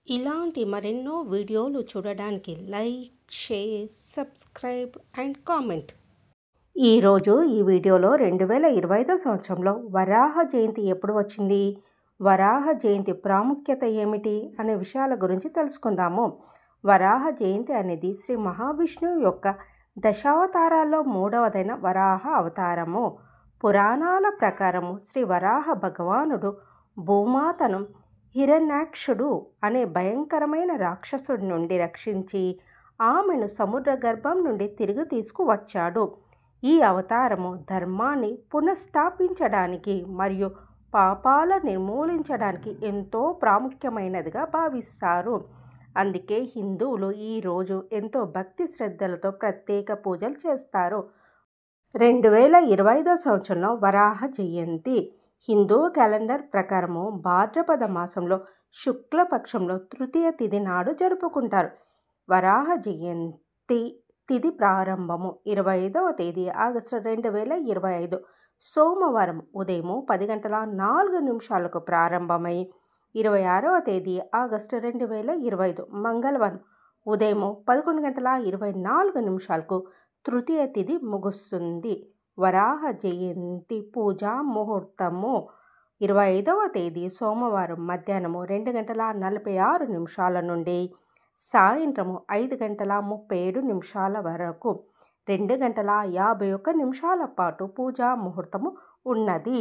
ఇలాంటి మరెన్నో వీడియోలు చూడడానికి like, share, subscribe and comment. ఈరోజు ఈ వీడియోలో 2025 సంవత్సరంలో వరాహ జయంతి ఎప్పుడు వచ్చింది, వరాహ జయంతి ప్రాముఖ్యత ఏమిటి అనే విషయాల గురించి తెలుసుకుందాము. వరాహ జయంతి అనేది శ్రీ మహావిష్ణువు యొక్క దశావతారాల్లో మూడవదైన వరాహ అవతారము. పురాణాల ప్రకారము శ్రీ వరాహ భగవానుడు భూమాతను హిరణ్యాక్షుడు అనే భయంకరమైన రాక్షసుడి నుండి రక్షించి ఆమెను సముద్ర గర్భం నుండి తిరిగి తీసుకువచ్చాడు. ఈ అవతారము ధర్మాన్ని పునఃస్థాపించడానికి మరియు పాపాలను నిర్మూలించడానికి ఎంతో ప్రాముఖ్యమైనదిగా భావిస్తారు. అందుకే హిందువులు ఈరోజు ఎంతో భక్తి శ్రద్ధలతో ప్రత్యేక పూజలు చేస్తారు. 2025 సంవత్సరంలో వరాహ జయంతి హిందూ క్యాలెండర్ ప్రకారము భాద్రపద మాసంలో శుక్లపక్షంలో తృతీయ తిథి నాడు జరుపుకుంటారు. వరాహ జయంతి తిథి ప్రారంభము 25వ తేదీ ఆగస్టు 2025 సోమవారం ఉదయం 10:04 ప్రారంభమై 26వ తేదీ ఆగస్టు 2025 మంగళవారం ఉదయం 11:24 తృతీయ తిథి ముగుస్తుంది. వరాహ జయంతి పూజా ముహూర్తము 25వ తేదీ సోమవారం మధ్యాహ్నం 2:46 నుండి సాయంత్రం 5:37 వరకు 2:51 పాటు పూజా ముహూర్తము ఉన్నది.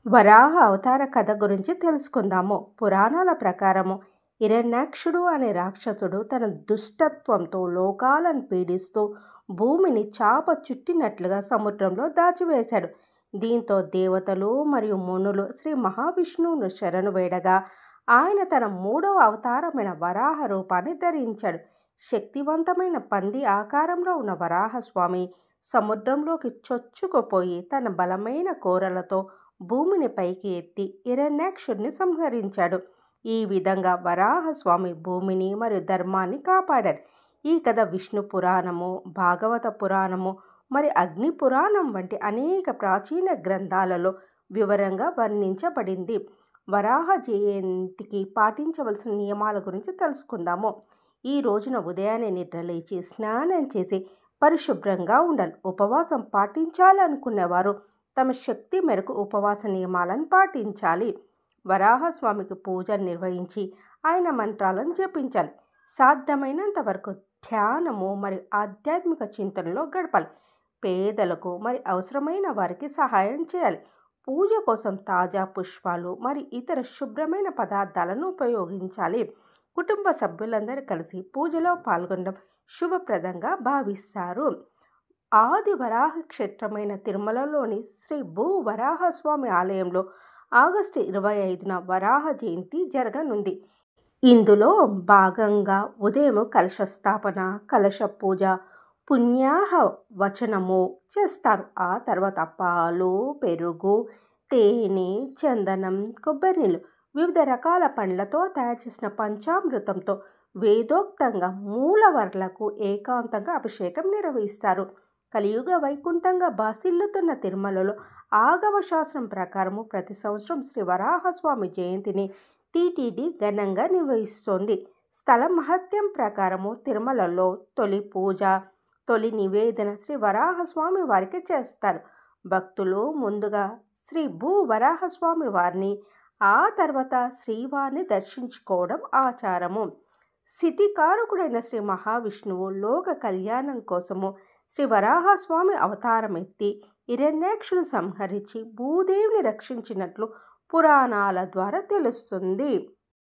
వరాహ అవతార కథ గురించి తెలుసుకుందాము. పురాణాల ప్రకారము హిరణ్యాక్షుడు అనే రాక్షసుడు తన దుష్టత్వంతో లోకాలను పీడిస్తూ భూమిని చాప చుట్టినట్లుగా సముద్రంలో దాచివేశాడు. దీంతో దేవతలు మరియు మునులు శ్రీ మహావిష్ణువును శరణు వేడగా ఆయన తన మూడవ అవతారమైన వరాహ రూపాన్ని ధరించాడు. శక్తివంతమైన పంది ఆకారంలో ఉన్న వరాహస్వామి సముద్రంలోకి చొచ్చుకుపోయి తన బలమైన కోరలతో భూమిని పైకి ఎత్తి హిరణ్యాక్షుడిని సంహరించాడు. ఈ విధంగా వరాహస్వామి భూమిని మరియు ధర్మాన్ని కాపాడాడు. ఈ కథ విష్ణు పురాణము, భాగవత పురాణము మరియు అగ్ని పురాణం వంటి అనేక ప్రాచీన గ్రంథాలలో వివరంగా వర్ణించబడింది. వరాహ జయంతికి పాటించవలసిన నియమాల గురించి తెలుసుకుందాము. ఈ రోజున ఉదయాన్నే నిద్రలేచి స్నానం చేసి పరిశుభ్రంగా ఉండాలి. ఉపవాసం పాటించాలనుకునేవారు తమ శక్తి మేరకు ఉపవాస నియమాలను పాటించాలి. వరాహస్వామికి పూజలు నిర్వహించి ఆయన మంత్రాలను జపించాలి. సాధ్యమైనంత వరకు ధ్యానము మరియు ఆధ్యాత్మిక చింతనలో గడపాలి. పేదలకు మరియు అవసరమైన వారికి సహాయం చేయాలి. పూజ కోసం తాజా పుష్పాలు మరియు ఇతర శుభ్రమైన పదార్థాలను ఉపయోగించాలి. కుటుంబ సభ్యులందరూ కలిసి పూజలో పాల్గొనడం శుభప్రదంగా భావిస్తారు. ఆది వరాహ క్షేత్రమైన తిరుమలలోని శ్రీ భూ వరాహస్వామి ఆలయంలో ఆగస్టు 25న వరాహ జయంతి జరగనుంది. ఇందులో భాగంగా ఉదయం కలశ స్థాపన, కలశ పూజ, పుణ్యాహ వచనము చేస్తారు. ఆ తర్వాత పాలు, పెరుగు, తేనె, చందనం, కొబ్బరి నీళ్ళు, వివిధ రకాల పండ్లతో తయారు చేసిన పంచామృతంతో వేదోక్తంగా మూలవర్లకు ఏకాంతంగా అభిషేకం నిర్వహిస్తారు. కలియుగ వైకుంఠంగా బాసిల్లుతున్న తిరుమలలో ఆగమ శాస్త్రం ప్రకారము ప్రతి సంవత్సరం శ్రీ వరాహస్వామి జయంతిని టీటీడీ ఘనంగా నిర్వహిస్తోంది. స్థల మహత్యం ప్రకారము తిరుమలలో తొలి పూజ, తొలి నివేదన శ్రీ వరాహస్వామి వారికి చేస్తారు. భక్తులు ముందుగా శ్రీ భూ వరాహస్వామి వారిని, ఆ తర్వాత శ్రీవారిని దర్శించుకోవడం ఆచారము. స్థితికారకుడైన శ్రీ మహావిష్ణువు లోక కళ్యాణం కోసము శ్రీ వరాహస్వామి అవతారం ఎత్తి హిరణ్యాక్షుని సంహరించి భూదేవిని రక్షించినట్లు పురాణాల ద్వారా తెలుస్తుంది.